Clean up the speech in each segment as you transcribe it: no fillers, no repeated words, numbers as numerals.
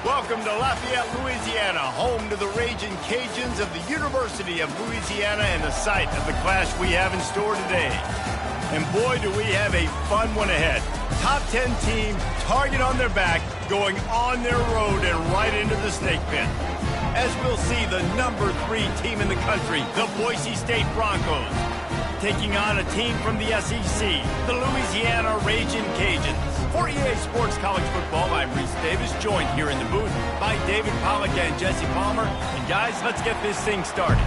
Welcome to Lafayette, Louisiana, home to the Raging Cajuns of the University of Louisiana and the site of the clash we have in store today. And boy, do we have a fun one ahead. Top 10 team, target on their back, going on their road and right into the snake pit. As we'll see, the number 3 team in the country, the Boise State Broncos, taking on a team from the SEC, the Louisiana Raging Cajuns. For EA Sports College Football, I'm Reese Davis, joined here in the booth by David Pollack and Jesse Palmer. And guys, let's get this thing started.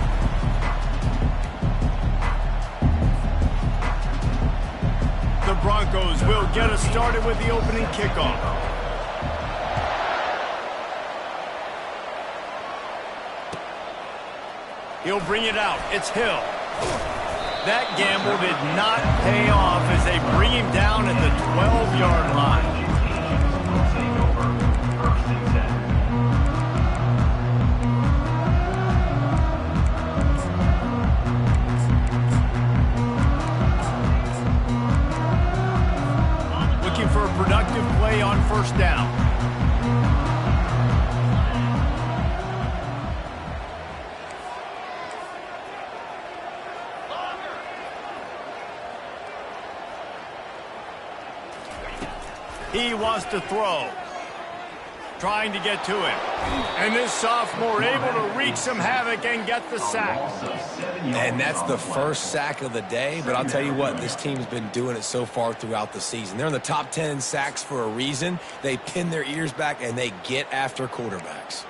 The Broncos will get us started with the opening kickoff. He'll bring it out. It's Hill. That gamble did not pay off as they bring him down at the 12-yard line. Looking for a productive play on first down. He wants to throw. Trying to get to him. And this sophomore able to wreak some havoc and get the sack. And that's the first sack of the day, but I'll tell you what, this team's been doing it so far throughout the season. They're in the top 10 in sacks for a reason. They pin their ears back and they get after quarterbacks.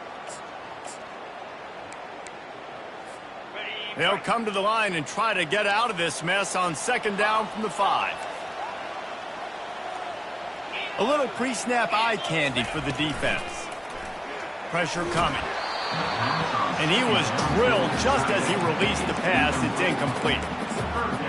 They'll come to the line and try to get out of this mess on second down from the 5. A little pre-snap eye candy for the defense. Pressure coming. And he was drilled just as he released the pass. It's incomplete.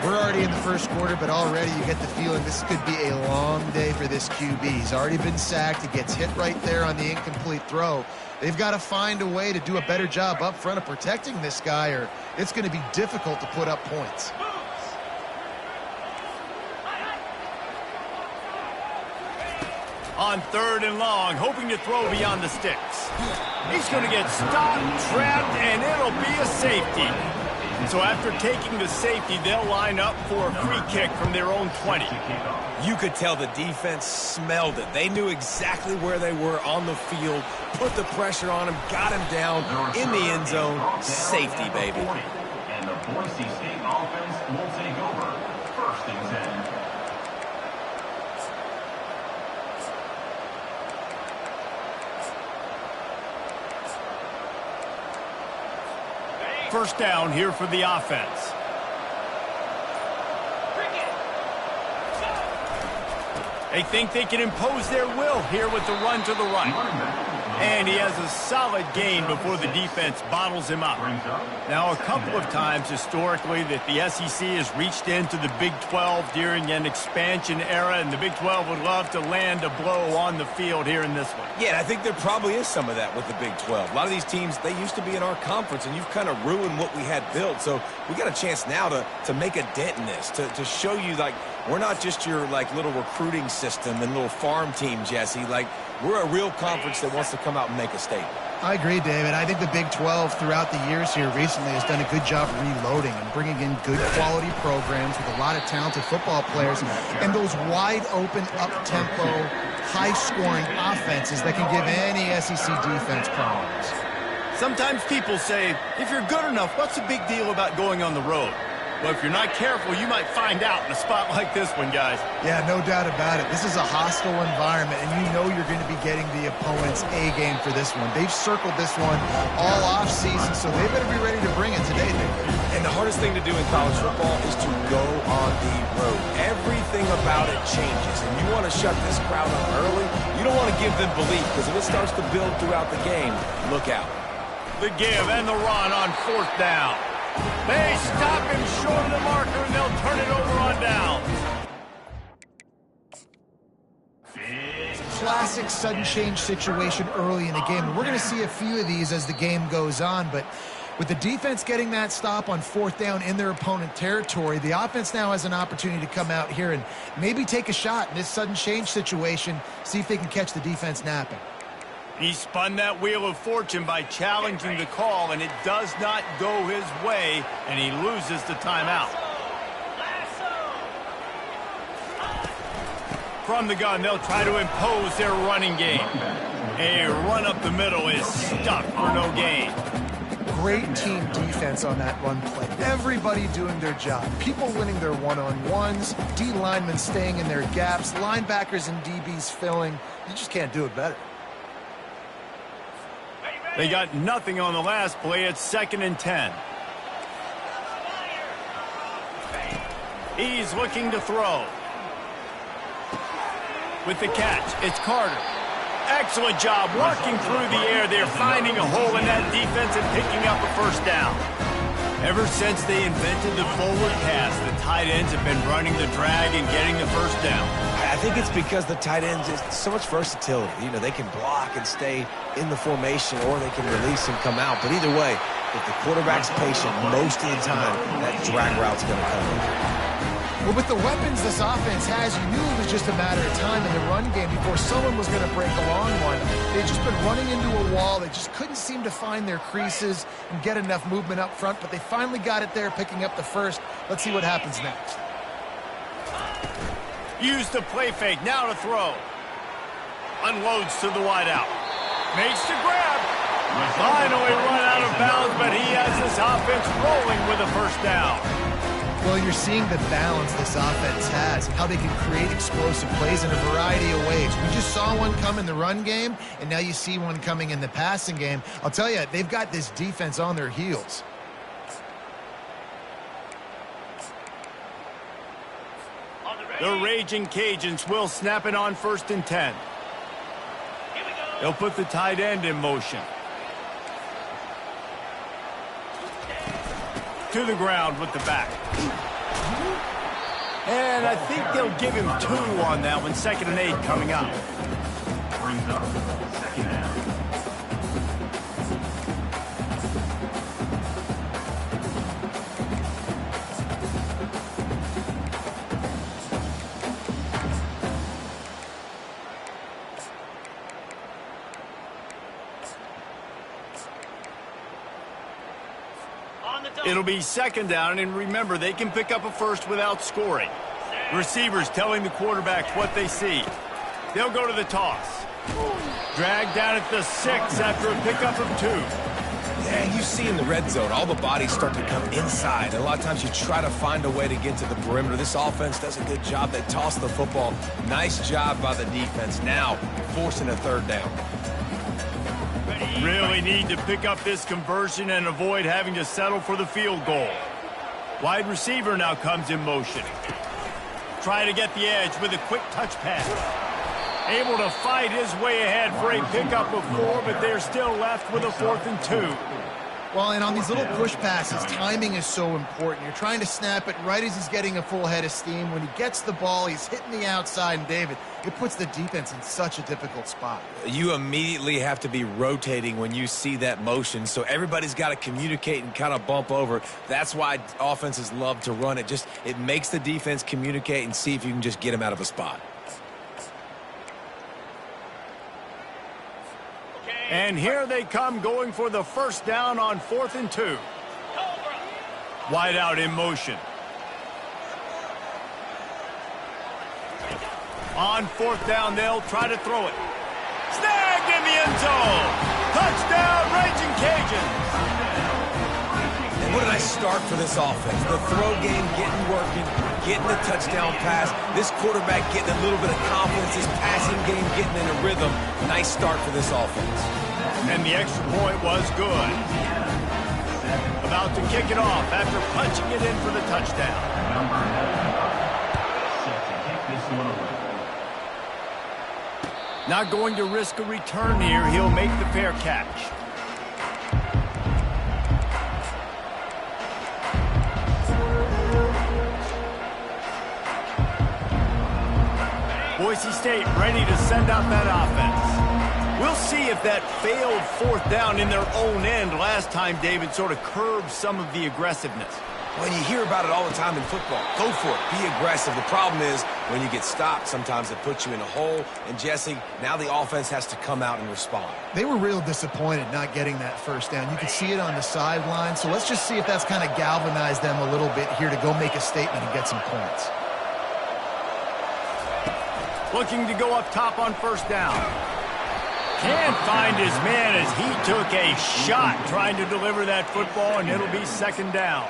We're already in the first quarter, but already you get the feeling this could be a long day for this QB. He's already been sacked. He gets hit right there on the incomplete throw. They've got to find a way to do a better job up front of protecting this guy, or it's going to be difficult to put up points. On third and long, hoping to throw beyond the sticks. He's going to get stopped, trapped, and it'll be a safety. So after taking the safety, they'll line up for a free kick from their own 20. You could tell the defense smelled it. They knew exactly where they were on the field, put the pressure on him, got him down in the end zone. Safety, baby. And the Boise State offense will take over. First and 10. First down here for the offense. They think they can impose their will here with the run to the right. And he has a solid gain before the defense bottles him up. Now, a couple of times historically that the SEC has reached into the Big 12 during an expansion era, and the Big 12 would love to land a blow on the field here in this one. Yeah, I think there probably is some of that with the Big 12. A lot of these teams, they used to be in our conference, and you've kind of ruined what we had built. So we got a chance now to make a dent in this, to show you, like, we're not just your, like, little recruiting system and little farm team, Jesse. Like, we're a real conference that wants to come out and make a statement. I agree, David. I think the Big 12 throughout the years here recently has done a good job reloading and bringing in good quality programs with a lot of talented football players and those wide open, up-tempo, high-scoring offenses that can give any SEC defense problems. Sometimes people say, if you're good enough, what's the big deal about going on the road? Well, if you're not careful, you might find out in a spot like this one, guys. Yeah, no doubt about it. This is a hostile environment, and you know you're going to be getting the opponent's A-game for this one. They've circled this one all off-season, so they better be ready to bring it today, And the hardest thing to do in college football is to go on the road. Everything about it changes, and you want to shut this crowd up early. You don't want to give them belief, because if it starts to build throughout the game, look out. The give and the run on fourth down. They stop him short of the marker, and they'll turn it over on down. Classic sudden change situation early in the game. And we're going to see a few of these as the game goes on, but with the defense getting that stop on fourth down in their opponent territory, the offense now has an opportunity to come out here and maybe take a shot in this sudden change situation, see if they can catch the defense napping. He spun that wheel of fortune by challenging the call, and it does not go his way, and he loses the timeout. From the gun, they'll try to impose their running game. A run up the middle is stuck for no gain. Great team defense on that run play. Everybody doing their job. People winning their one-on-ones, D linemen staying in their gaps, linebackers and DBs filling. You just can't do it better. They got nothing on the last play. It's 2nd and 10. He's looking to throw. With the catch, it's Carter. Excellent job working through the air. They're finding a hole in that defense and picking up a first down. Ever since they invented the forward pass, the tight ends have been running the drag and getting the first down. I think it's because the tight ends is so much versatility. You know, they can block and stay in the formation, or they can release and come out. But either way, if the quarterback's patient, most of the time, that drag route's going to come in. Well, with the weapons this offense has, you knew it was just a matter of time in the run game before someone was going to break a long one. They'd just been running into a wall. They just couldn't seem to find their creases and get enough movement up front, but they finally got it there, picking up the first. Let's see what happens next. Use the play fake, now to throw. Unloads to the wideout. Makes the grab. Finally run out of bounds, but he has this offense rolling with a first down. Well, you're seeing the balance this offense has, how they can create explosive plays in a variety of ways. We just saw one come in the run game, and now you see one coming in the passing game. I'll tell you, they've got this defense on their heels. The Raging Cajuns will snap it on 1st and 10. They'll put the tight end in motion. To the ground with the back. And I think they'll give him 2 on that one. 2nd and 8 coming up. Brings up 2nd down. It'll be 2nd down, and remember, they can pick up a first without scoring. Receivers telling the quarterbacks what they see. They'll go to the toss. Dragged down at the 6 after a pickup of 2. Yeah, you see in the red zone, all the bodies start to come inside. And a lot of times you try to find a way to get to the perimeter. This offense does a good job. They toss the football. Nice job by the defense. Now, forcing a 3rd down. Really need to pick up this conversion and avoid having to settle for the field goal. Wide receiver now comes in motion. Try to get the edge with a quick touch pass. Able to fight his way ahead for a pickup of 4, but they're still left with a 4th and 2. Well, and on these little push passes, timing is so important. You're trying to snap it right as he's getting a full head of steam. When he gets the ball, he's hitting the outside, and David, it puts the defense in such a difficult spot. You immediately have to be rotating when you see that motion, so everybody's got to communicate and kind of bump over. That's why offenses love to run it. It makes the defense communicate and see if you can just get them out of a spot. And here they come, going for the first down on 4th and 2. Wide out in motion. On 4th down, they'll try to throw it. Snagged in the end zone. Touchdown, Raging Cajuns. And what a nice start for this offense. The throw game working, getting the touchdown pass. This quarterback getting a little bit of confidence. This passing game getting in a rhythm. Nice start for this offense. And the extra point was good. About to kick it off after punching it in for the touchdown. Number 9, set to kick this one away. Not going to risk a return here. He'll make the fair catch. Boise State ready to send out that offense. We'll see if that failed 4th down in their own end last time, David, sort of curbed some of the aggressiveness. Well, you hear about it all the time in football. Go for it. Be aggressive. The problem is when you get stopped, sometimes it puts you in a hole. And, Jesse, now the offense has to come out and respond. They were real disappointed not getting that first down. You could see it on the sideline. So let's just see if that's kind of galvanized them a little bit here to go make a statement and get some points. Looking to go up top on first down. Can't find his man as he took a shot trying to deliver that football, and it'll be second down.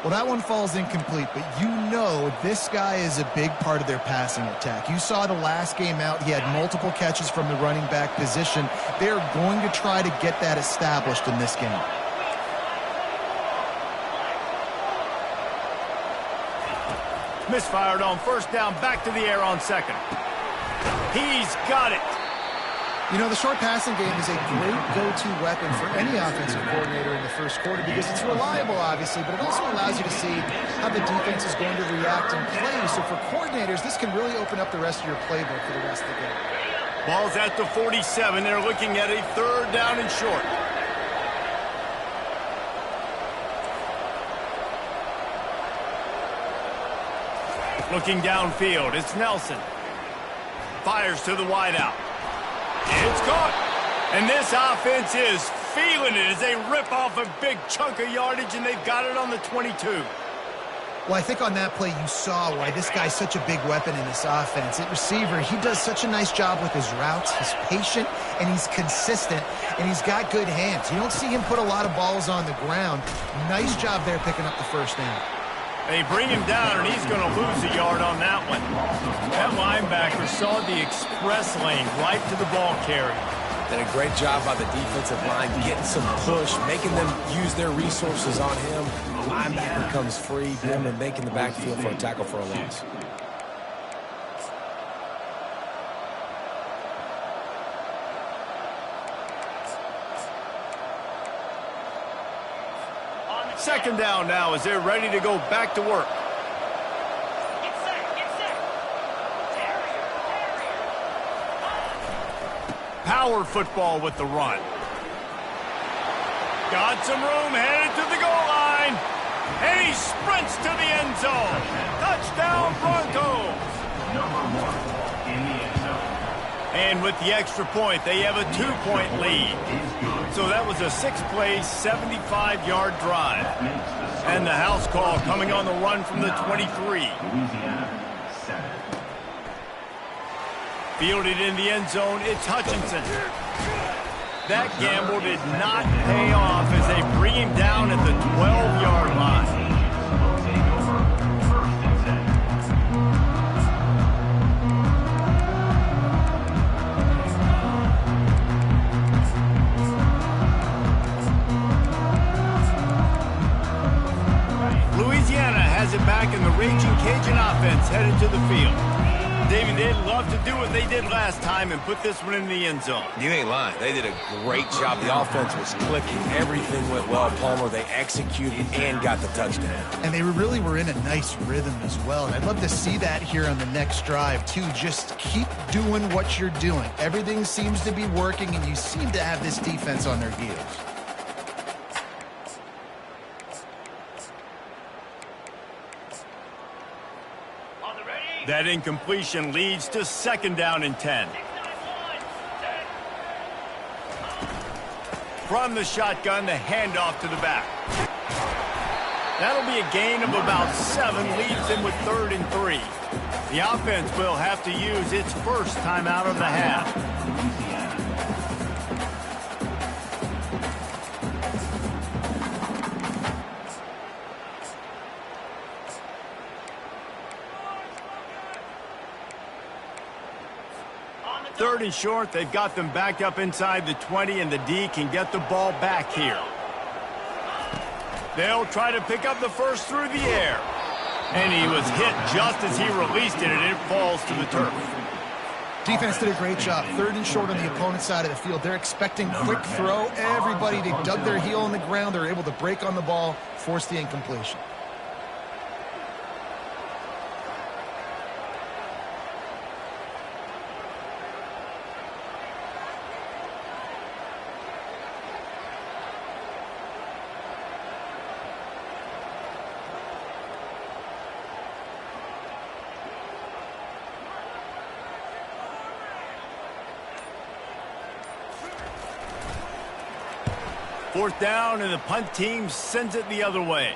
Well, that one falls incomplete, but you know this guy is a big part of their passing attack. You saw the last game out, he had multiple catches from the running back position. They're going to try to get that established in this game. Misfired on first down, back to the air on second. He's got it. You know, the short passing game is a great go-to weapon for any offensive coordinator in the first quarter because it's reliable, obviously, but it also allows you to see how the defense is going to react and play. So for coordinators, this can really open up the rest of your playbook for the rest of the game. Ball's at the 47. They're looking at a third down and short. Looking downfield, it's Nelson. Fires to the wideout. It's caught. And this offense is feeling it as they rip off a big chunk of yardage, and they've got it on the 22. Well, I think on that play you saw why this guy's such a big weapon in this offense. At receiver, he does such a nice job with his routes. He's patient, and he's consistent, and he's got good hands. You don't see him put a lot of balls on the ground. Nice job there picking up the first down. They bring him down, and he's going to lose a yard on that one. That linebacker saw the express lane right to the ball carrier. Did a great job by the defensive line, getting some push, making them use their resources on him. The linebacker comes free, boom, and making the backfield for a tackle for a loss. Second down now as they're ready to go back to work. Power football with the run. Got some room, headed to the goal line. And he sprints to the end zone. Touchdown, Broncos. Number 1 in the end zone. And with the extra point, they have a 2-point lead. So that was a 6-play, 75-yard drive. And the house call coming on the run from the 23. Louisiana, 7. Fielded in the end zone, it's Hutchinson. That gamble did not pay off as they bring him down at the 12-yard line. Louisiana has it back, and the Raging Cajun offense headed to the field. David, they'd love to do what they did last time and put this one in the end zone. You ain't lying. They did a great job. The offense was clicking. Everything went well, Palmer. They executed and got the touchdown. And they really were in a nice rhythm as well. And I'd love to see that here on the next drive, too. Just keep doing what you're doing. Everything seems to be working, and you seem to have this defense on their heels. That incompletion leads to second down and 10. From the shotgun, the handoff to the back. That'll be a gain of about 7, leaves them with 3rd and 3. The offense will have to use its first timeout of the half. Third and short, they've got them backed up inside the 20, and the D can get the ball back here. They'll try to pick up the first through the air. And he was hit just as he released it, and it falls to the turf. Defense did a great job. 3rd and short on the opponent's side of the field. They're expecting quick throw. Everybody, they dug their heel on the ground. They're able to break on the ball, force the incompletion. 4th down, and the punt team sends it the other way.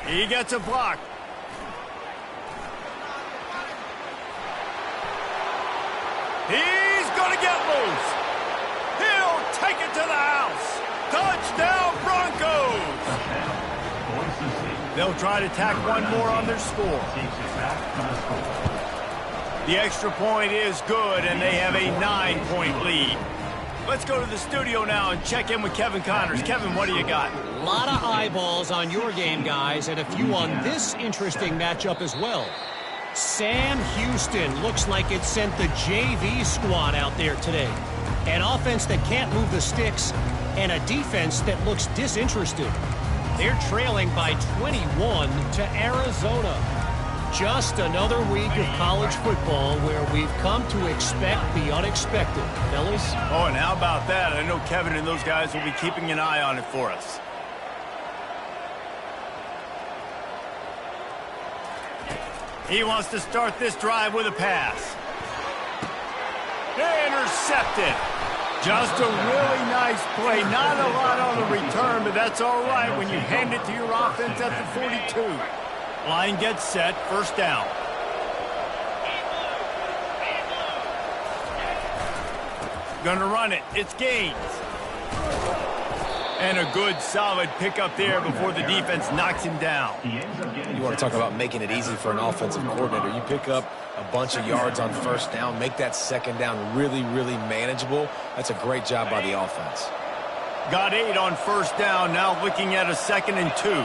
He gets a block. He's going to get loose. He'll take it to the house. Touchdown, Broncos. They'll try to tack one more on their score. The extra point is good, and they have a 9-point lead. Let's go to the studio now and check in with Kevin Connors. Kevin, what do you got? A lot of eyeballs on your game, guys, and a few on this interesting matchup as well. Sam Houston looks like it sent the JV squad out there today. An offense that can't move the sticks and a defense that looks disinterested. They're trailing by 21 to Arizona. Just another week of college football where we've come to expect the unexpected. Fellas? Oh, and how about that? I know Kevin and those guys will be keeping an eye on it for us. He wants to start this drive with a pass. Intercepted. Just a really nice play. Not a lot on the return, but that's all right when you hand it to your offense at the 42. Line gets set. 1st down. Gonna run it. It's Gaines. And a good, solid pickup there before the defense knocks him down. You want to talk about making it easy for an offensive coordinator. You pick up a bunch of yards on 1st down, make that 2nd down really, really manageable. That's a great job by the offense. Got 8 on 1st down, now looking at a 2nd and 2.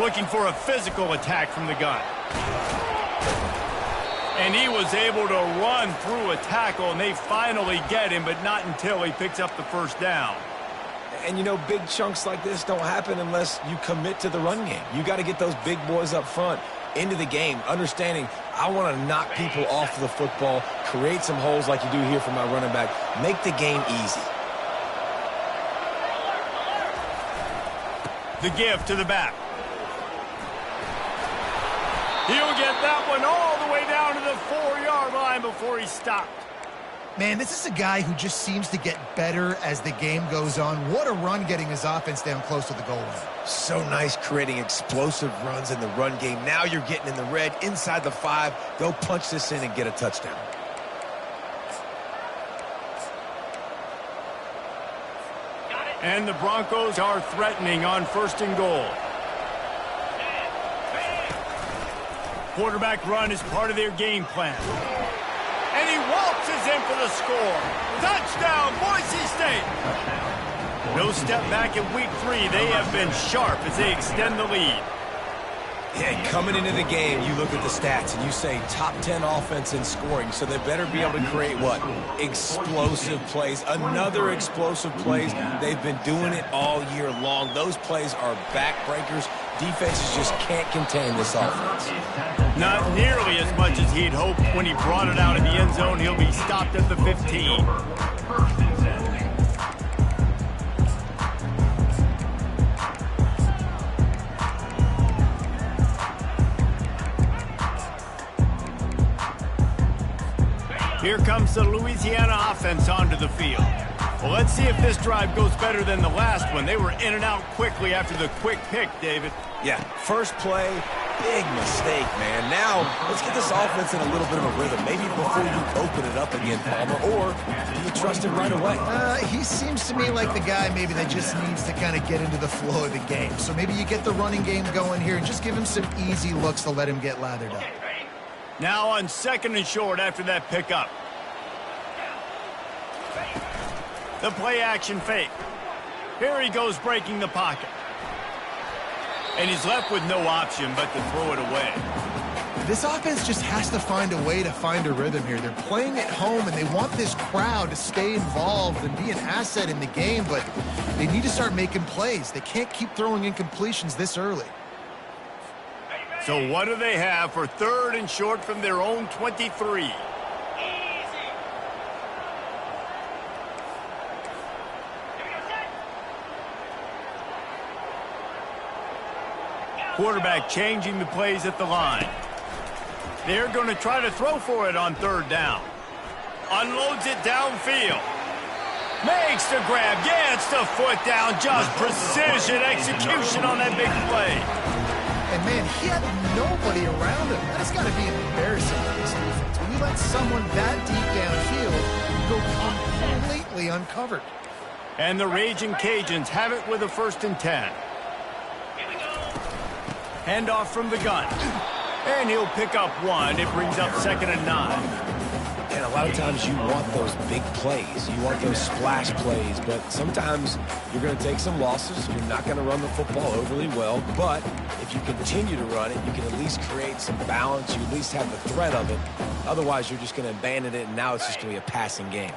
Looking for a physical attack from the gun. And he was able to run through a tackle, and they finally get him, but not until he picks up the 1st down. And, you know, big chunks like this don't happen unless you commit to the run game. You got to get those big boys up front into the game, understanding I want to knock people off the football, create some holes like you do here for my running back, make the game easy. The give to the back. He'll get that one all the way down to the 4-yard line before he stopped. Man, this is a guy who just seems to get better as the game goes on. What a run getting his offense down close to the goal line. So nice creating explosive runs in the run game. Now you're getting in the red, inside the 5. They'll punch this in and get a touchdown. And the Broncos are threatening on 1st and goal. Quarterback run is part of their game plan. And he waltzes in for the score. Touchdown, Boise State. No step back in week 3. They have been sharp as they extend the lead. Yeah, coming into the game, you look at the stats and you say top 10 offense in scoring, so they better be able to create what? Explosive plays. Another explosive plays. They've been doing it all year long. Those plays are backbreakers. Defenses just can't contain this offense. Not nearly as much as he'd hoped when he brought it out in the end zone. He'll be stopped at the 15. Here comes the Louisiana offense onto the field. Well, let's see if this drive goes better than the last one. They were in and out quickly after the quick pick, David. Yeah, first play, big mistake, man. Now, let's get this offense in a little bit of a rhythm. Maybe before you open it up again, Palmer, or do you trust him right away? He seems to me like the guy maybe that just needs to kind of get into the flow of the game. So maybe you get the running game going here and just give him some easy looks to let him get lathered up. Now on 2nd and short after that pickup. The play action fake. Here he goes breaking the pocket. And he's left with no option but to throw it away. This offense just has to find a way to find a rhythm here. They're playing at home, and they want this crowd to stay involved and be an asset in the game, but they need to start making plays. They can't keep throwing incompletions this early. So what do they have for 3rd and short from their own 23? Quarterback changing the plays at the line. They're going to try to throw for it on 3rd down. Unloads it downfield. Makes the grab, gets the foot down, just precision execution on that big play. And man, he had nobody around him. That's got to be embarrassing for this defense. When you let someone that deep downfield go completely uncovered. And the Raging Cajuns have it with a 1st and 10. Handoff from the gun. And he'll pick up 1. It brings up 2nd and 9. And a lot of times you want those big plays. You want those splash plays. But sometimes you're going to take some losses. You're not going to run the football overly well. But if you continue to run it, you can at least create some balance. You at least have the threat of it. Otherwise, you're just going to abandon it, and now it's just going to be a passing game.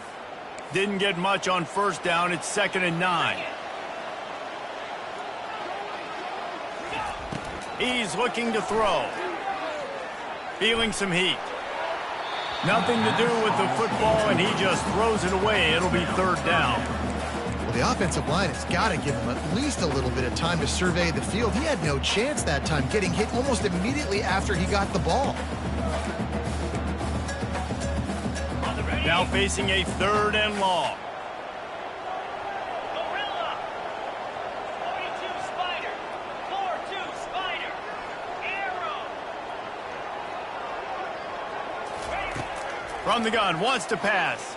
Didn't get much on 1st down. It's 2nd and 9. He's looking to throw. Feeling some heat. Nothing to do with the football, and he just throws it away. It'll be 3rd down. Well, the offensive line has got to give him at least a little bit of time to survey the field. He had no chance that time, getting hit almost immediately after he got the ball. Now facing a 3rd and long. From the gun, wants to pass.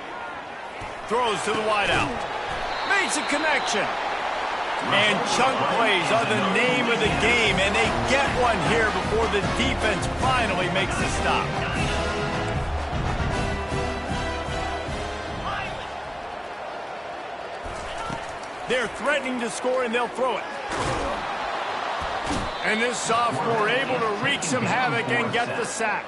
Throws to the wideout. Makes a connection. And chunk plays are the name of the game, and they get one here before the defense finally makes the stop. They're threatening to score, and they'll throw it. And this sophomore able to wreak some havoc and get the sack.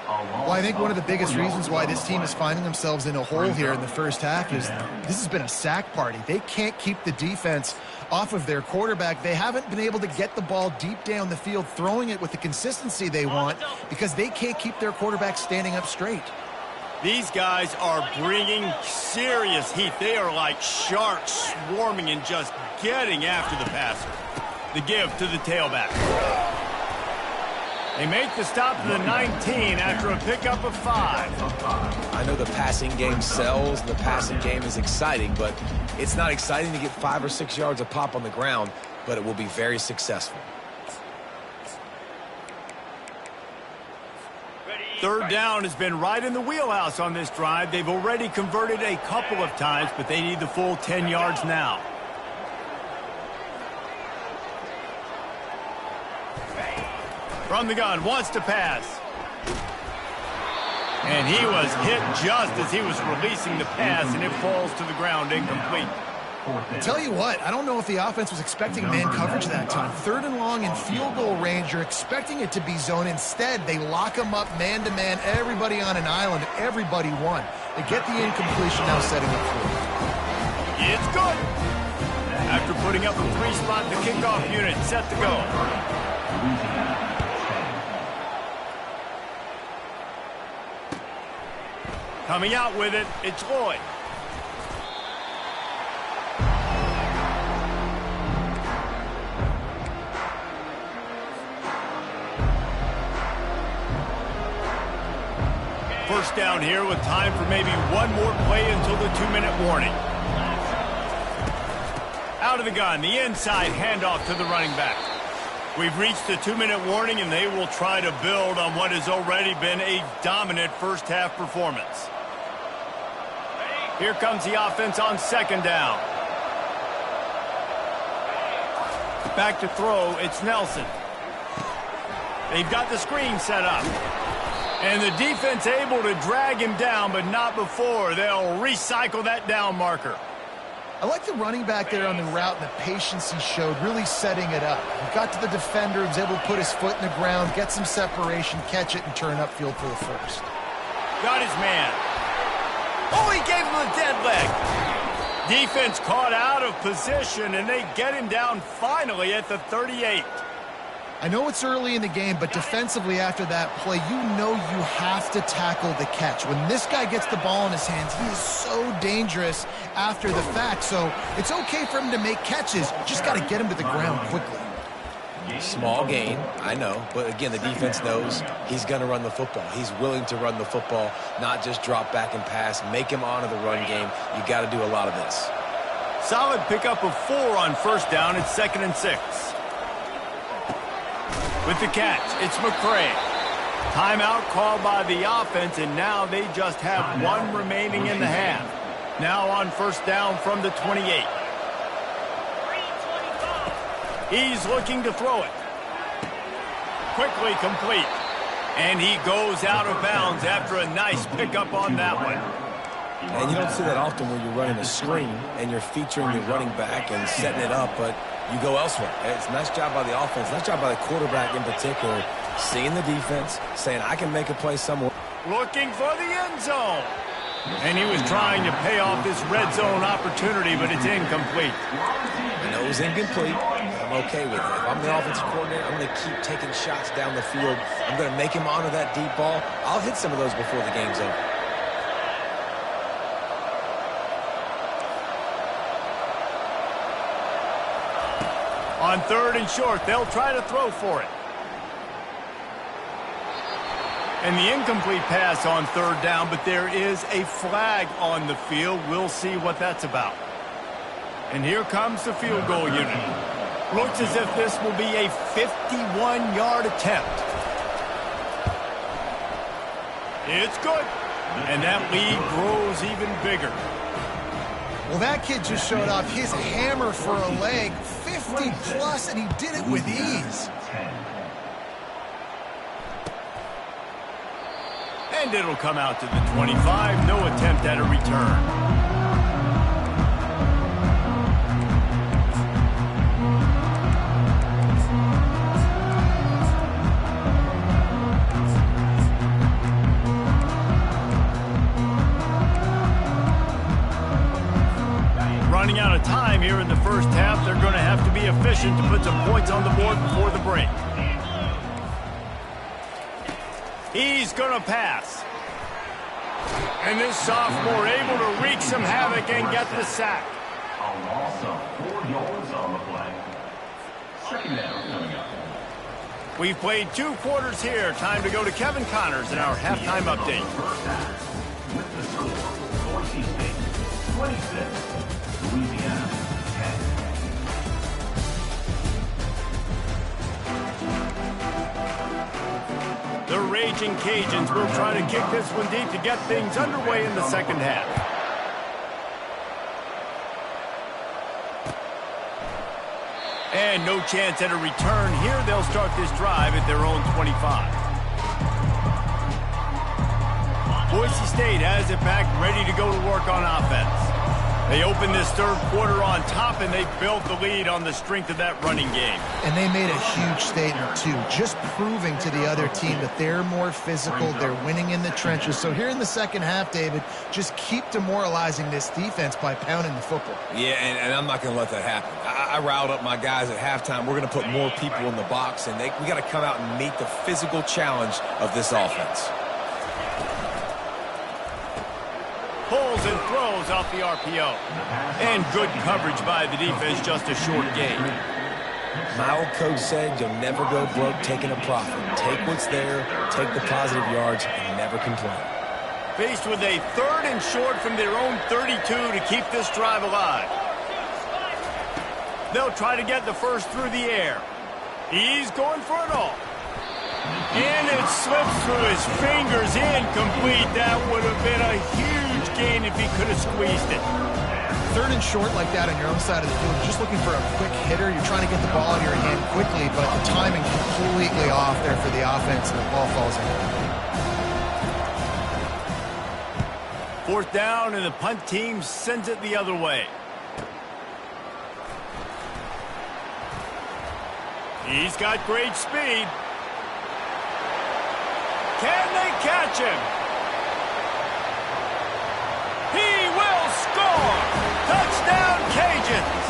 Well, I think one of the biggest reasons why this team is finding themselves in a hole here in the first half is this has been a sack party. They can't keep the defense off of their quarterback. They haven't been able to get the ball deep down the field, throwing it with the consistency they want because they can't keep their quarterback standing up straight. These guys are bringing serious heat. They are like sharks swarming and just getting after the passer. The give to the tailback. They make the stop to the 19 after a pickup of 5. I know the passing game sells, and the passing game is exciting, but it's not exciting to get 5 or 6 yards of pop on the ground, but it will be very successful. 3rd down has been right in the wheelhouse on this drive. They've already converted a couple of times, but they need the full 10 yards now. From the gun, wants to pass. And he was hit just as he was releasing the pass, and it falls to the ground incomplete. I'll tell you what, I don't know if the offense was expecting man coverage that time. 3rd and long in field goal range, you're expecting it to be zone. Instead, they lock them up man-to-man, everybody on an island, everybody won. They get the incompletion, now setting up for it. It's good. After putting up a 3-spot, the kickoff unit set to go. Coming out with it, it's Lloyd. First down here with time for maybe one more play until the 2-minute warning. Out of the gun, the inside handoff to the running back. We've reached the 2-minute warning, and they will try to build on what has already been a dominant first-half performance. Here comes the offense on 2nd down. Back to throw, it's Nelson. They've got the screen set up. And the defense able to drag him down, but not before. They'll recycle that down marker. I like the running back there on the route and the patience he showed, really setting it up. He got to the defender, was able to put his foot in the ground, get some separation, catch it, and turn upfield for the first. Got his man. Oh, he gave him a dead leg. Defense caught out of position, and they get him down finally at the 38. I know it's early in the game, but defensively after that play, you know you have to tackle the catch. When this guy gets the ball in his hands, he is so dangerous after the fact. So it's okay for him to make catches. You just got to get him to the ground quickly. Small gain, I know. But, again, the defense knows he's going to run the football. He's willing to run the football, not just drop back and pass, make him honor the run game. You got to do a lot of this. Solid pickup of 4 on first down. It's 2nd and 6. With the catch, it's McCray. Timeout called by the offense, and now they just have 1 remaining in the half. Now on first down from the 28. He's looking to throw it. Quickly complete. And he goes out of bounds after a nice pickup on that one. And you don't see that often where you're running a screen and you're featuring your running back and setting it up, but you go elsewhere. It's a nice job by the offense, nice job by the quarterback in particular, seeing the defense, saying, I can make a play somewhere. Looking for the end zone. And he was trying to pay off this red zone opportunity, but it's incomplete. I know it was incomplete. I'm okay with it. If I'm the offensive coordinator, I'm going to keep taking shots down the field. I'm going to make him honor that deep ball. I'll hit some of those before the game's over. On 3rd and short, they'll try to throw for it. And the incomplete pass on 3rd down, but there is a flag on the field. We'll see what that's about. And here comes the field goal unit. Looks as if this will be a 51-yard attempt. It's good. And that lead grows even bigger. Well, that kid just showed off his hammer for a leg, 50-plus, and he did it with ease. And it'll come out to the 25. No attempt at a return. Running out of time here in the first half. They're going to have to be efficient to put some points on the board before the break. He's going to pass. And this sophomore able to wreak some havoc and get the sack. A loss of 4 yards on the play. 2nd down coming up. We've played 2 quarters here. Time to go to Kevin Connors in our halftime update. With the score, Boise State 26, Louisiana 10. The Raging Cajuns will try to kick this one deep to get things underway in the second half. And no chance at a return here. They'll start this drive at their own 25. Boise State has it back, ready to go to work on offense. They open this 3rd quarter on top, and they built the lead on the strength of that running game. And they made a huge statement, too, just proving to the other team that they're more physical, they're winning in the trenches. So here in the second half, David, just keep demoralizing this defense by pounding the football. Yeah, and I'm not going to let that happen. I riled up my guys at halftime. We're going to put more people in the box, and we got to come out and meet the physical challenge of this offense. Pulls and throws off the RPO. And good coverage by the defense, just a short gain. My old coach said you'll never go broke taking a profit. Take what's there, take the positive yards, and never complain. Faced with a 3rd and short from their own 32 to keep this drive alive. They'll try to get the first through the air. He's going for it all. And it slips through his fingers, incomplete. That would have been a huge gain if he could have squeezed it. 3rd and short like that on your own side of the field, just looking for a quick hitter. You're trying to get the ball out of your hand quickly, but the timing completely off there for the offense, and the ball falls in. 4th down, and the punt team sends it the other way. He's got great speed. Can they catch him? He will score! Touchdown, Cajuns!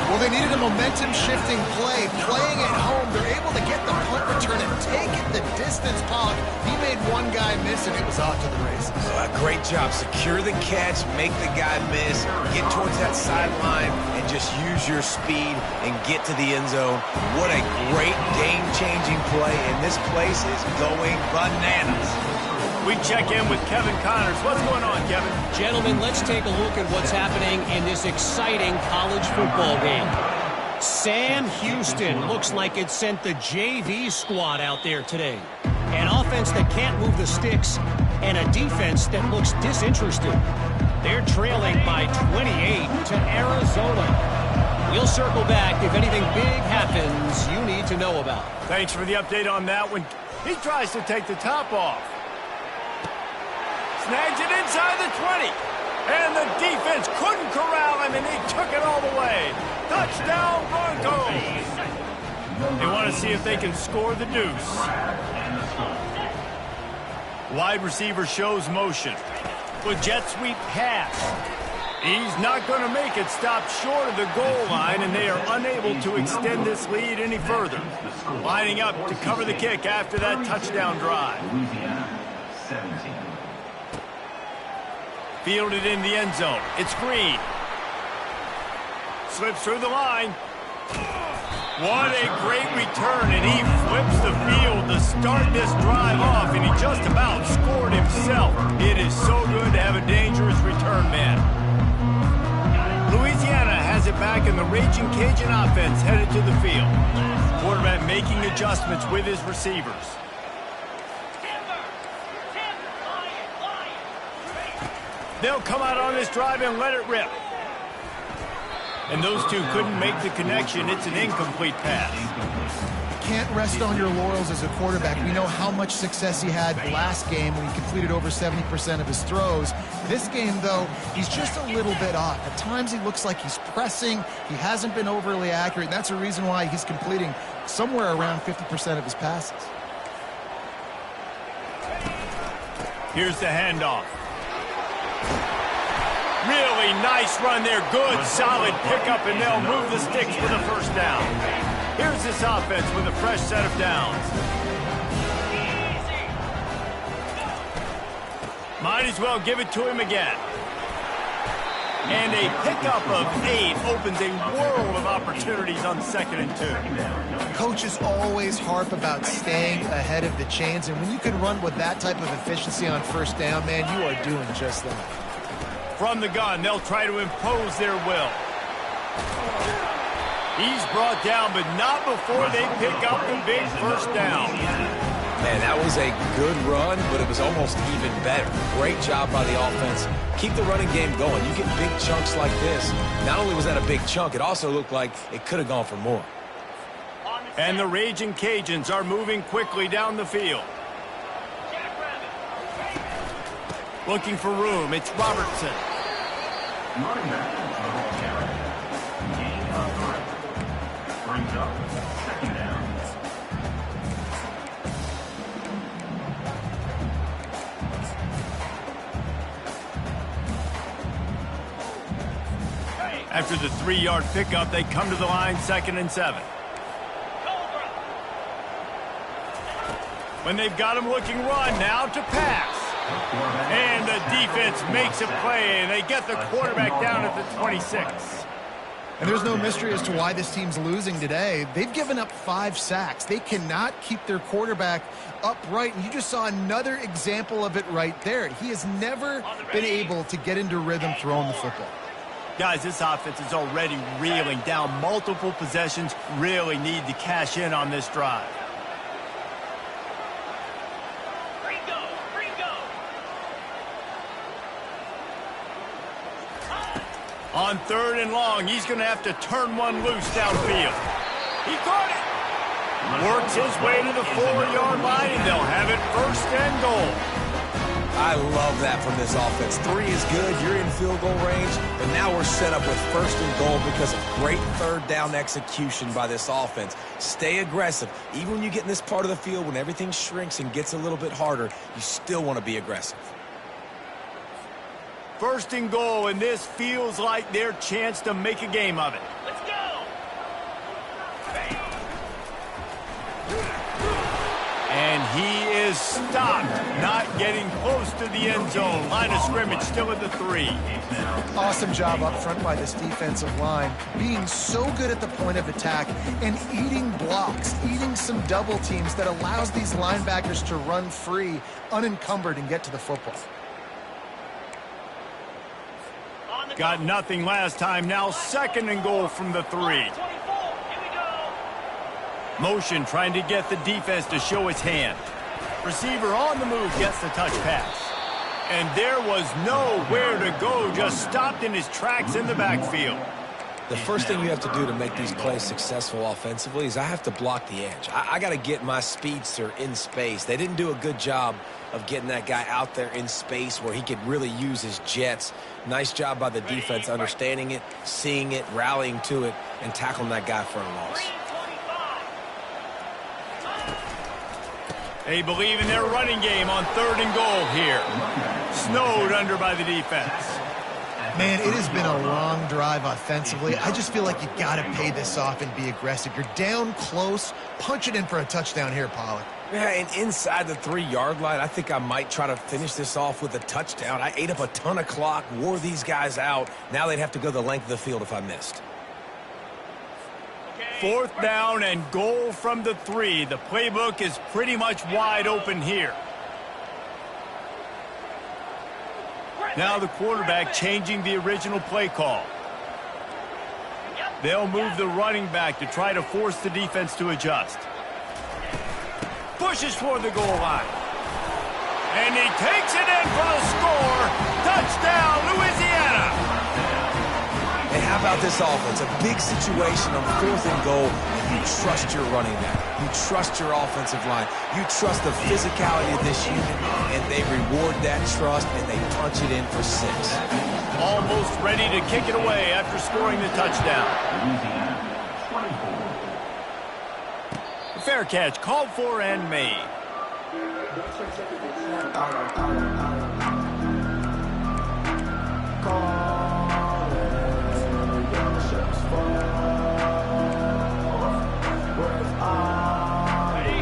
Well, they needed a momentum-shifting play. Playing at home, they're able to get the punt return and take it the distance. Pollock, he made one guy miss, and it was off to the races. Great job. Secure the catch, make the guy miss, get towards that sideline, and just use your speed and get to the end zone. What a great game-changing play, and this place is going bananas. We check in with Kevin Connors. What's going on, Kevin? Gentlemen, let's take a look at what's happening in this exciting college football game. Sam Houston looks like it sent the JV squad out there today. An offense that can't move the sticks and a defense that looks disinterested. They're trailing by 28 to Arizona. We'll circle back if anything big happens you need to know about. Thanks for the update on that one. He tries to take the top off. Snags it inside the 20. And the defense couldn't corral him, and he took it all the way. Touchdown, Broncos. They want to see if they can score the deuce. Wide receiver shows motion. With jet sweep pass. He's not going to make it. Stop short of the goal line, and they are unable to extend this lead any further. Lining up to cover the kick after that touchdown drive. Fielded in the end zone. It's Green. Slips through the line. What a great return, and he flips the field to start this drive off, and he just about scored himself. It is so good to have a dangerous return man. Louisiana has it back, in the Raging Cajun offense headed to the field. Quarterback making adjustments with his receivers. They'll come out on this drive and let it rip. And those two couldn't make the connection. It's an incomplete pass. You can't rest on your laurels as a quarterback. We know how much success he had last game when he completed over 70% of his throws. This game, though, he's just a little bit off. At times he looks like he's pressing. He hasn't been overly accurate. And that's a reason why he's completing somewhere around 50% of his passes. Here's the handoff. Really nice run there. Good, solid pickup, and they'll move the sticks for the first down. Here's this offense with a fresh set of downs. Might as well give it to him again. And a pickup of 8 opens a world of opportunities on 2nd and 2. Coaches always harp about staying ahead of the chains, and when you can run with that type of efficiency on first down, man, you are doing just that. From the gun, they'll try to impose their will. He's brought down, but not before they pick up the big first down. Man, that was a good run, but it was almost even better. Great job by the offense. Keep the running game going. You get big chunks like this. Not only was that a big chunk, it also looked like it could have gone for more. And the Raging Cajuns are moving quickly down the field. Looking for room. It's Robertson. Running back on the ball carrier. Gain of 3. Brings up 2nd down. After the 3-yard pickup, they come to the line 2nd and 7. When they've got him looking run, now to pass. And the defense makes a play, and they get the quarterback down at the 26. And there's no mystery as to why this team's losing today. They've given up 5 sacks. They cannot keep their quarterback upright, and you just saw another example of it right there. He has never been able to get into rhythm throwing the football. Guys, this offense is already reeling down multiple possessions. Really need to cash in on this drive. On 3rd and long, he's going to have to turn one loose downfield. He caught it. Works his way to the 4-yard line, and they'll have it 1st and goal. I love that from this offense. 3 is good. You're in field goal range, but now we're set up with 1st and goal because of great 3rd down execution by this offense. Stay aggressive. Even when you get in this part of the field, when everything shrinks and gets a little bit harder, you still want to be aggressive. 1st and goal, and this feels like their chance to make a game of it. Let's go! he is stopped, not getting close to the end zone. Line of scrimmage still at the 3. Awesome job up front by this defensive line, being so good at the point of attack and eating blocks, eating some double teams that allows these linebackers to run free, unencumbered, and get to the football. Got nothing last time. Now 2nd and goal from the 3. Motion trying to get the defense to show its hand. Receiver on the move gets the touch pass. And there was nowhere to go, just stopped in his tracks in the backfield. The first thing you have to do to make these plays successful offensively is I have to block the edge. I got to get my speedster in space. They didn't do a good job of getting that guy out there in space where he could really use his jets. Nice job by the defense understanding it, seeing it, rallying to it, and tackling that guy for a loss. They believe in their running game on 3rd and goal here. Snowed under by the defense. Man, it has been a long drive offensively. I just feel like you got to pay this off and be aggressive. You're down close. Punch it in for a touchdown here, Pollard. Yeah, and inside the 3-yard line, I think I might try to finish this off with a touchdown. I ate up a ton of clock, wore these guys out. Now they'd have to go the length of the field if I missed. 4th down and goal from the 3. The playbook is pretty much wide open here. Now the quarterback changing the original play call. They'll move the running back to try to force the defense to adjust. Pushes for the goal line. And he takes it in for the score. Touchdown, Louisiana. And how about this offense? A big situation on 4th and goal, and you trust your running back. You trust your offensive line. You trust the physicality of this unit, and they reward that trust, and they punch it in for 6. Almost ready to kick it away after scoring the touchdown. Fair catch called for and made.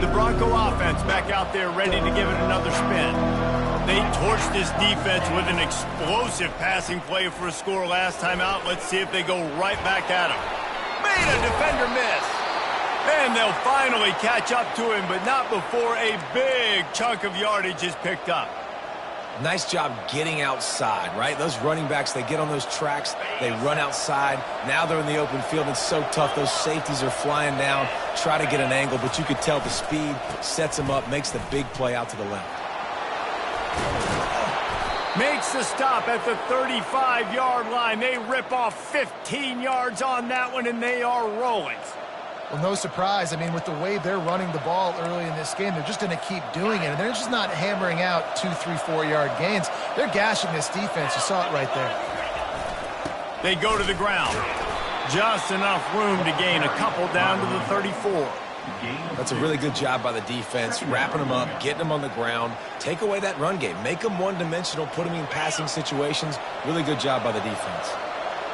The Bronco offense back out there ready to give it another spin. They torched this defense with an explosive passing play for a score last time out. Let's see if they go right back at him. Made a defender miss. And they'll finally catch up to him, but not before a big chunk of yardage is picked up. Nice job getting outside, right? Those running backs, they get on those tracks, they run outside. Now they're in the open field. It's so tough. Those safeties are flying down, try to get an angle, but you could tell the speed sets them up, makes the big play out to the left. Makes the stop at the 35-yard line. They rip off 15 yards on that one, and they are rolling. Well, no surprise. I mean, with the way they're running the ball early in this game, they're just going to keep doing it. And they're just not hammering out 2, 3, 4-yard gains. They're gashing this defense. You saw it right there. They go to the ground. Just enough room to gain a couple down to the 34. That's a really good job by the defense, wrapping them up, getting them on the ground. Take away that run game. Make them one-dimensional, put them in passing situations. Really good job by the defense.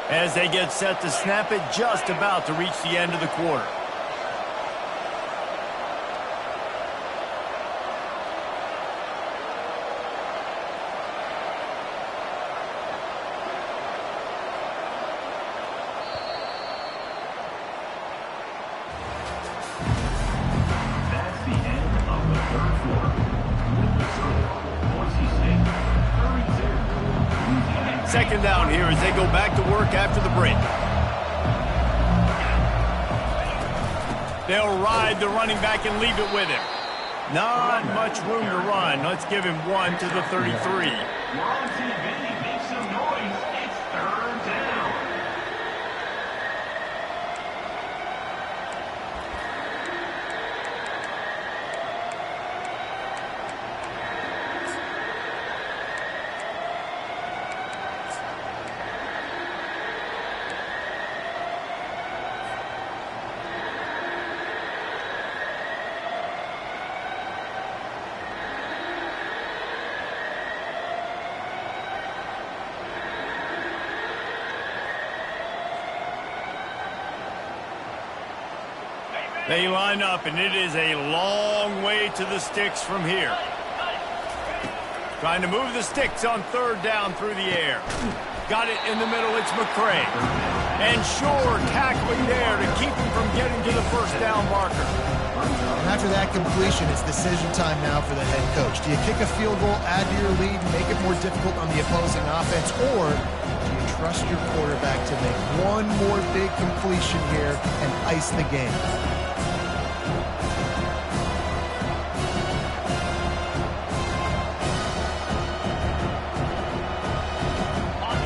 As they get set to snap it, just about to reach the end of the quarter. That's the end of the 3rd quarter. With the score, Boise State 32, Louisiana. 2nd down here as they go back to work after the break. They'll ride the running back and leave it with him. Not much room to run. Let's give him 1 to the 33. We're on TV. Make some noise. It's 3rd down. They line up, and it is a long way to the sticks from here. Trying to move the sticks on third down through the air. Got it in the middle. It's McCray. And Shore tackling there to keep him from getting to the first down marker. And after that completion, it's decision time now for the head coach. Do you kick a field goal, add to your lead, and make it more difficult on the opposing offense, or do you trust your quarterback to make one more big completion here and ice the game?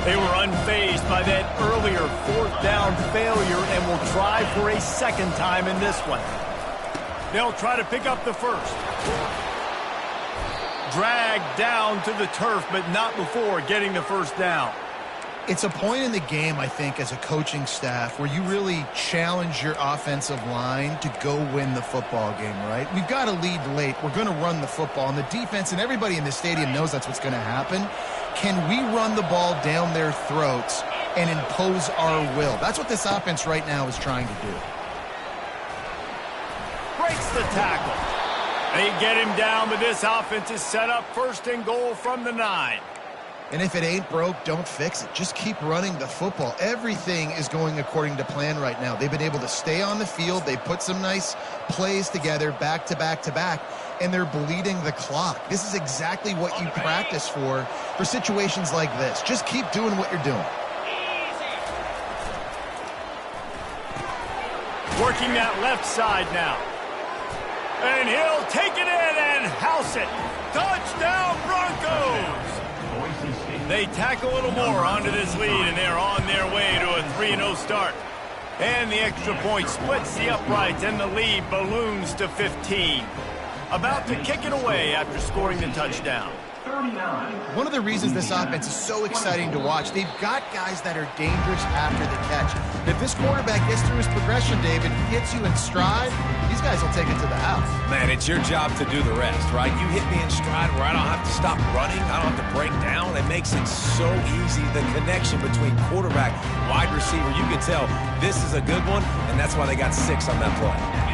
They were unfazed by that earlier fourth down failure and will try for a second time in this one. They'll try to pick up the first. Dragged down to the turf, but not before getting the first down. It's a point in the game, I think, as a coaching staff where you really challenge your offensive line to go win the football game, right? We've got to lead late. We're going to run the football. And the defense and everybody in the stadium knows that's what's going to happen. Can we run the ball down their throats and impose our will? That's what this offense right now is trying to do. Breaks the tackle. They get him down, but this offense is set up first and goal from the 9. And if it ain't broke, don't fix it. Just keep running the football. Everything is going according to plan right now. They've been able to stay on the field. They put some nice plays together back to back to back, and they're bleeding the clock. This is exactly what you practice for situations like this. Just keep doing what you're doing. Working that left side now. And he'll take it in and house it. Touchdown, Broncos! They tack a little more onto this lead, and they're on their way to a 3-0 start. And the extra point splits the uprights, and the lead balloons to 15. About to kick it away after scoring the touchdown. One of the reasons this offense is so exciting to watch, they've got guys that are dangerous after the catch. If this quarterback gets through his progression, David, hits you in stride, these guys will take it to the house. Man, it's your job to do the rest, right? You hit me in stride where I don't have to stop running. I don't have to break down. It makes it so easy. The connection between quarterback, wide receiver, you can tell this is a good one, and that's why they got 6 on that play.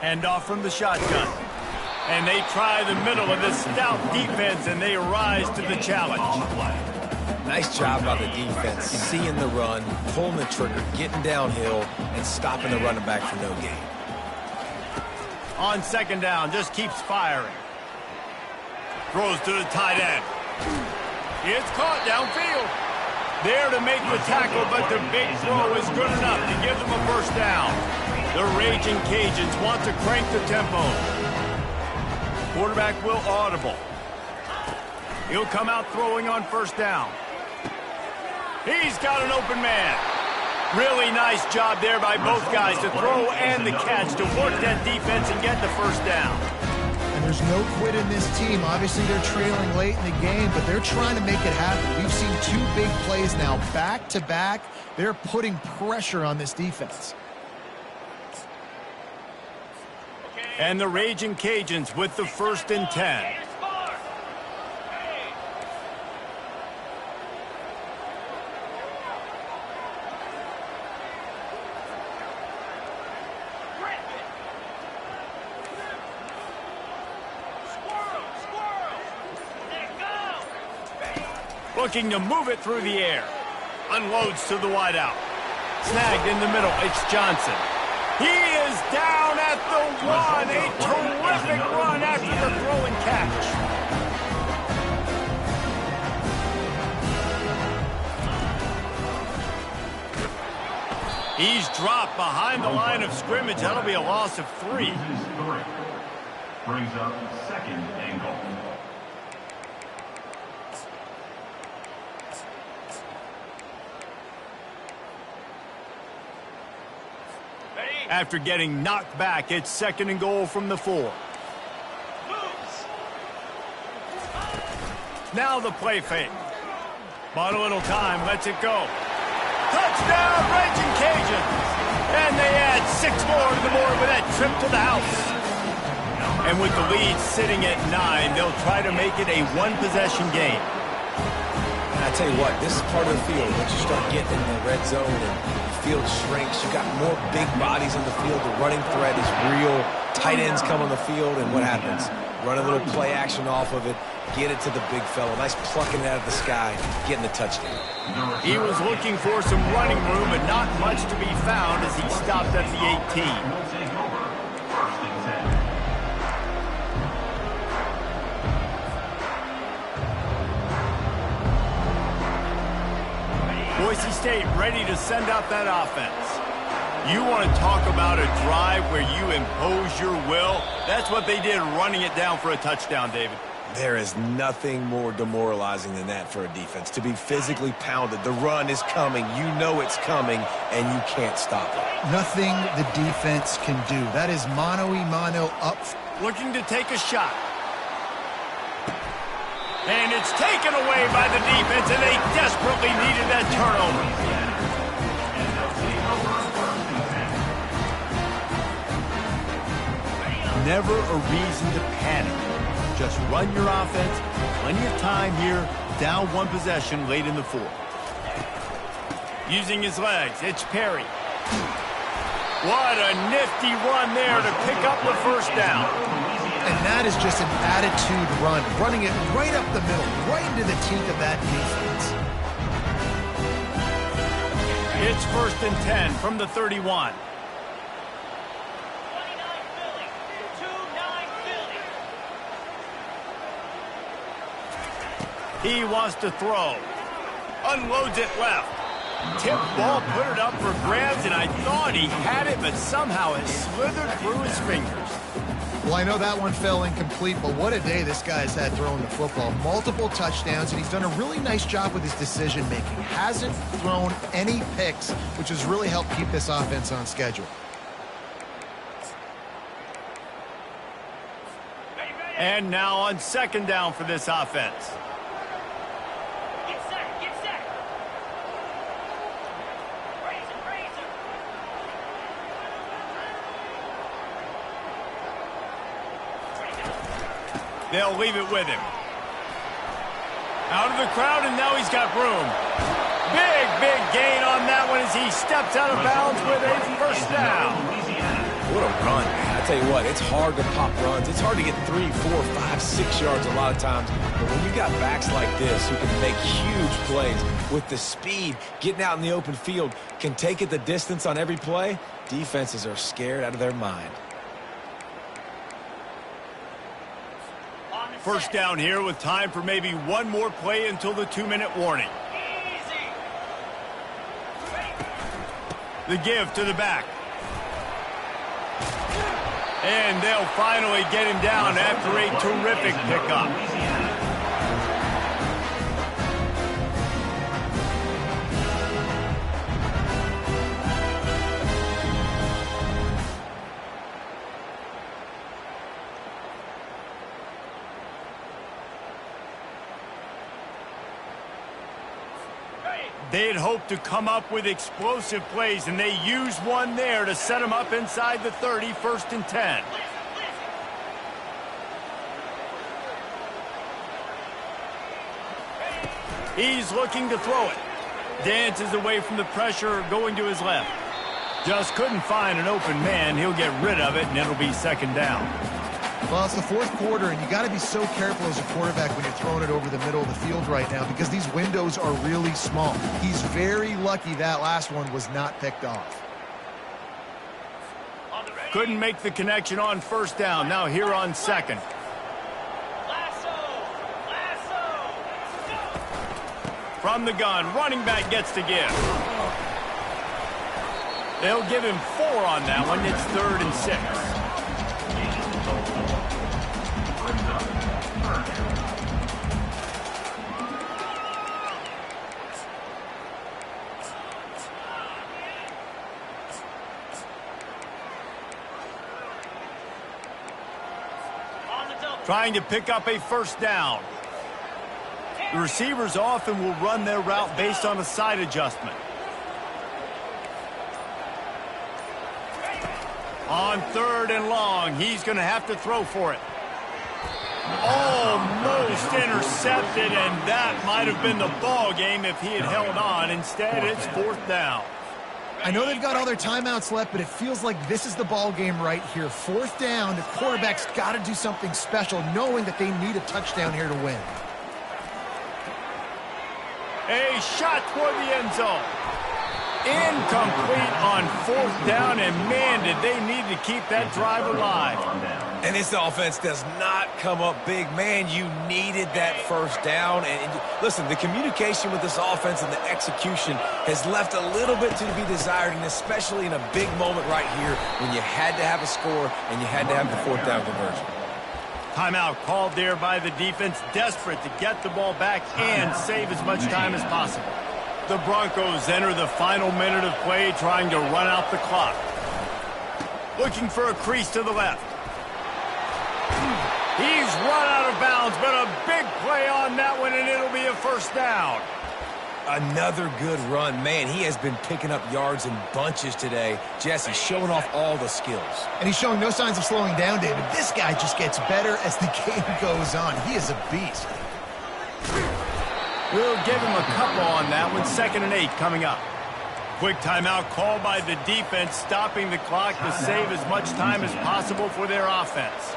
Hand off from the shotgun. And they try the middle of this stout defense, and they rise to the challenge. Nice job by the defense, seeing the run, pulling the trigger, getting downhill, and stopping the running back for no gain. On second down, just keeps firing. Throws to the tight end. It's caught downfield. There to make the tackle, but the big throw is good enough to give them a first down. The Raging Cajuns want to crank the tempo. Quarterback will audible. He'll come out throwing on first down. He's got an open man. Really nice job there by both guys to throw and the catch to work that defense and get the first down. And there's no quit in this team. Obviously, they're trailing late in the game, but they're trying to make it happen. We've seen 2 big plays now, back to back. They're putting pressure on this defense. And the Raging Cajuns with the 1st and 10. Looking to move it through the air. Unloads to the wideout. Snagged in the middle. It's Johnson. He is down at the 1. A terrific run after the throw and catch. He's dropped behind the line of scrimmage. That'll be a loss of 3. Brings up 2nd and goal. After getting knocked back, it's 2nd and goal from the 4. Now the play fake. Bought a little time, lets it go. Touchdown, Raging Cajuns! And they add 6 more to the board with that trip to the house. And with the lead sitting at 9, they'll try to make it a one-possession game. And I tell you what, this is part of the field. Once you start getting in the red zone and the field shrinks, you got more big bodies in the field. The running threat is real. Tight ends come on the field, and what happens? Run a little play action off of it, get it to the big fella. Nice plucking it out of the sky, getting the touchdown. He was looking for some running room, but not much to be found as he stopped at the 18. Will take over. First and 10. Boise State ready to send out that offense. You want to talk about a drive where you impose your will? That's what they did, running it down for a touchdown, David. There is nothing more demoralizing than that for a defense. To be physically pounded, the run is coming, you know it's coming, and you can't stop it. Nothing the defense can do. That is mano-a-mano up. Looking to take a shot. And it's taken away by the defense, and they desperately needed that turnover. Never a reason to panic. Just run your offense. Plenty of time here. Down one possession late in the fourth. Using his legs, it's Perry. What a nifty run there to pick up the first down. And that is just an attitude run. Running it right up the middle, right into the teeth of that defense. It's 1st and 10 from the 31. He wants to throw. Unloads it left. Tip ball, put it up for grabs, and I thought he had it, but somehow it slithered through his fingers. Well, I know that one fell incomplete, but what a day this guy's had throwing the football. Multiple touchdowns, and he's done a really nice job with his decision-making. Hasn't thrown any picks, which has really helped keep this offense on schedule. And now on 2nd down for this offense. They'll leave it with him. Out of the crowd, and now he's got room. Big gain on that one as he steps out of bounds with a first down. What a run, man. I tell you what, it's hard to pop runs. It's hard to get 3, 4, 5, 6 yards a lot of times. But when you got backs like this who can make huge plays with the speed, getting out in the open field, can take it the distance on every play, defenses are scared out of their mind. First down here with time for maybe one more play until the 2-minute warning. The give to the back. And they'll finally get him down after a terrific pickup. They'd hoped to come up with explosive plays, and they used one there to set them up inside the 30, 1st and 10. He's looking to throw it. Dances away from the pressure, going to his left. Just couldn't find an open man. He'll get rid of it, and it'll be 2nd down. Well, it's the 4th quarter, and you got to be so careful as a quarterback when you're throwing it over the middle of the field right now because these windows are really small. He's very lucky that last one was not picked off. Couldn't make the connection on 1st down. Now here on 2nd. From the gun, running back gets to give. They'll give him 4 on that one. It's 3rd and 6. Trying to pick up a 1st down. The receivers often will run their route based on a side adjustment. On 3rd and long, he's going to have to throw for it. Almost intercepted, and that might have been the ball game if he had held on. Instead, it's 4th down. I know they've got all their timeouts left, but it feels like this is the ball game right here. 4th down, the quarterback's got to do something special, knowing that they need a touchdown here to win. A shot toward the end zone. Incomplete on 4th down, and man, did they need to keep that drive alive. And this offense does not come up big. Man, you needed that 1st down. And listen, the communication with this offense and the execution has left a little bit to be desired, and especially in a big moment right here when you had to have a score and you had to have the 4th down conversion. Timeout called there by the defense, desperate to get the ball back and save as much time as possible. The Broncos enter the final minute of play, trying to run out the clock. Looking for a crease to the left. He's run out of bounds, but a big play on that one, and it'll be a 1st down. Another good run. Man, he has been picking up yards in bunches today. Jesse showing off all the skills. And he's showing no signs of slowing down, David. This guy just gets better as the game goes on. He is a beast. We'll give him a couple on that one. 2nd and 8 coming up. Quick timeout called by the defense, stopping the clock to save as much time as possible for their offense.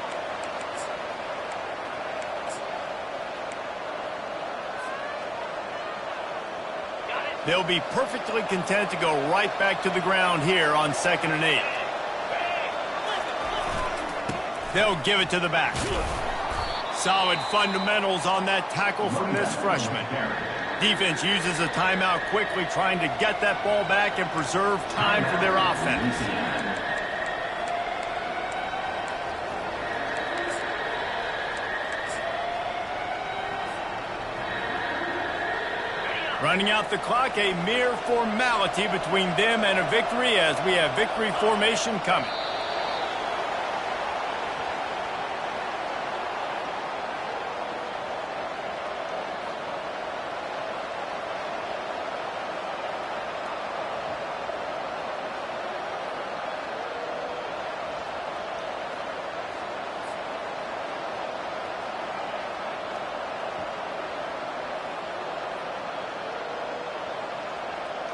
They'll be perfectly content to go right back to the ground here on 2nd and 8. They'll give it to the back. Solid fundamentals on that tackle from this freshman. Defense uses a timeout quickly, trying to get that ball back and preserve time for their offense. Running out the clock, a mere formality between them and a victory as we have victory formation coming.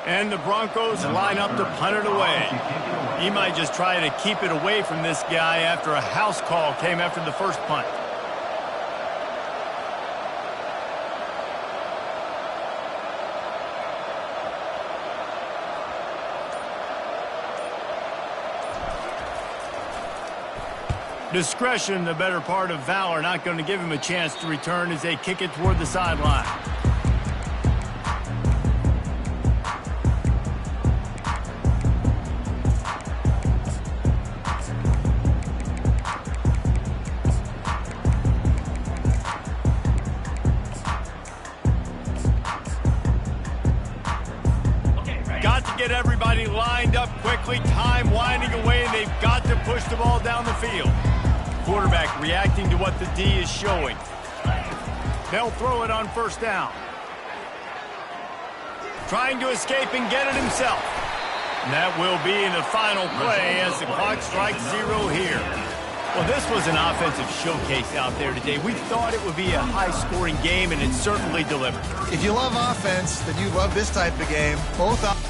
And the Broncos line up to punt it away. He might just try to keep it away from this guy after a house call came after the first punt. Discretion, the better part of valor, not going to give him a chance to return as they kick it toward the sideline. Get everybody lined up quickly, time winding away, and they've got to push the ball down the field. Quarterback reacting to what the D is showing. They'll throw it on 1st down. Trying to escape and get it himself. And that will be the final play as the clock strikes 0 here. Well, this was an offensive showcase out there today. We thought it would be a high-scoring game, and it certainly delivered. If you love offense, then you love this type of game. Both